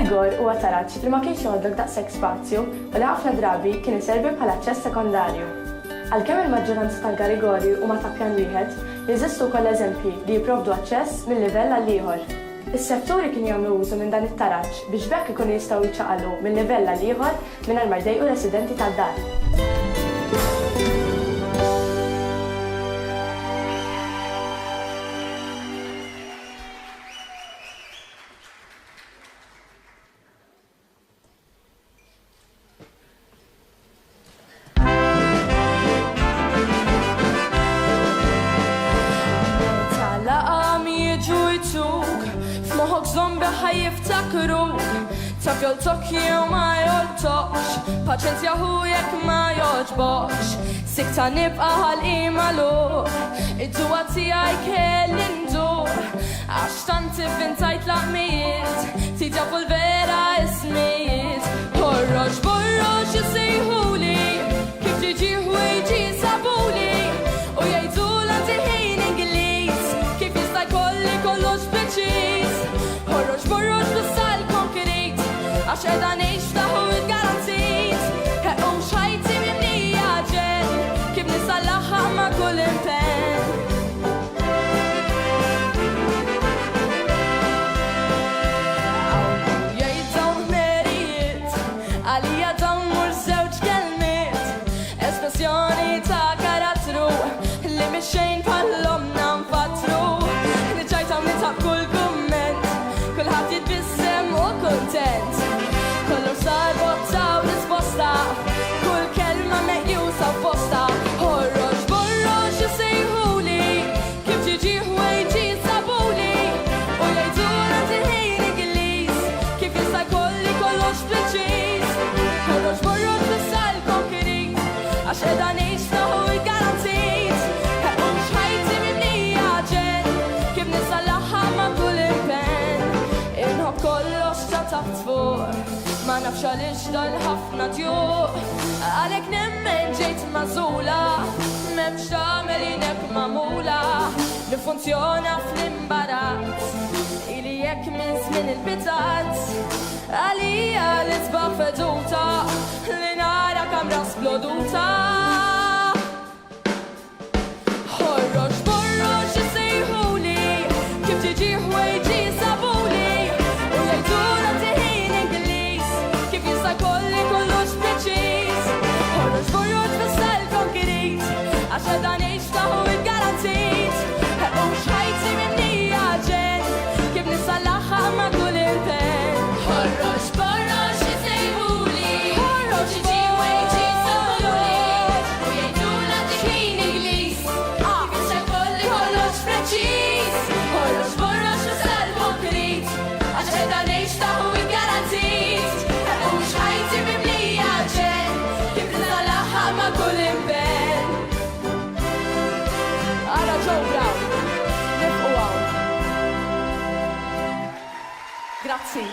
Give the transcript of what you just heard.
Gary huwa taraġġ li ma kienx jgħoddok daqshekk spazju u li ħafna drabi kien iservi bħala aċċess sekondarju. Għalkemm il-maġġoranza tal-Garigori huma ta' pjan wieħed, jeżistu wkoll eżempji li jipprovdu aċċess minn livell għal ieħor. Is-setturi kien jagħmlu użu minn dan it-taraġġ biex bekk ikunu jistgħu jiċċaqalgħu minn livell għal ieħor mingħajr ma jdejqu residenti tad-dar. F'moħħok zombi ħajjiftakruk, taf joltok jew ma joltokx, paċenzja hu jekk ma joġbokx, sikta nibqa' ħalqima luk, id-duwa tiegħi kelli ndur, għax tant ivvintajt laqmijiet, tidja fil-vera ismijiet, ħorroġ borroġ isejħuli, kif tiġi ħwejġi sabuli, u jgħidu l-antiħin Ingliż, kif jista' jkolli kollox preċiż. Horroġ borroġ bis-sal konkret, għax edha ngħix taħu id-garantit, ħeqqu xajti mimlija ġen, kif nisallaħħa ma' kull impenn. Jgħid dawn merijiet, għalija dawn mhux żewġ kelmiet, espressjoni ta' karattru li mixxejn bħall-omna nfatru, niġġajt hawn nitab kull kumment, kulħadd jitbissem u kuntent, kollu sar botta u risposta, kull kelma meqjusa f'posta, ħorroġ borroġ isejħuli, kif tiġi ħwejġi sabuli, u jgħidu l-antiħin Ingliż, kif jista' jkolli kollox preċiż, ħorroġ borroġ bis-sal konkret, għax qiegħda ngħix taħu l-garantit, ħeqqu xħajti mimlija ġen, kif nisallaħħa ma' kull impenn. Inħobb kollox ta' taħt fuq, ma nafx għaliex dal-ħafna tjuq, għalhekk nemmen ġejt magħżula, m'hemmx tagħmel inek magħmula, li funzjona fl-imbarazz, ili jekk minn żmien il-biżgħat, għalija li sbaħ feduta, li nara kamra sploduta. Ħorroġ borroġ isejħuli, kif tiġi ħwejġi sabuli, u jgħidu l-antiħin Ingliż, kif jista' jkolli kollox preċiż, ħorroġ borroġ bis-sal konkret, għax qiegħda ngħix taħu id-garantit, ħeqqu xħajti mimlija ġen, kif nisallaħħa ma' kull impenn. Ħorroġ borroġ isejħuli, ħorroġ tiġi ħwejġi sabuli, u jgħidu l-antiħin Ingliż, kif jista' jkolli kollox preċiż, ħorroġ borroġ bis-sal konkret, għax qiegħda ngħix taħu id-garantit, ħeqqu xħajti mimlija ġen, kif nisallaħħa ma' kull impenn. Ara Joe Brown, nifqu hawn. Grazzi.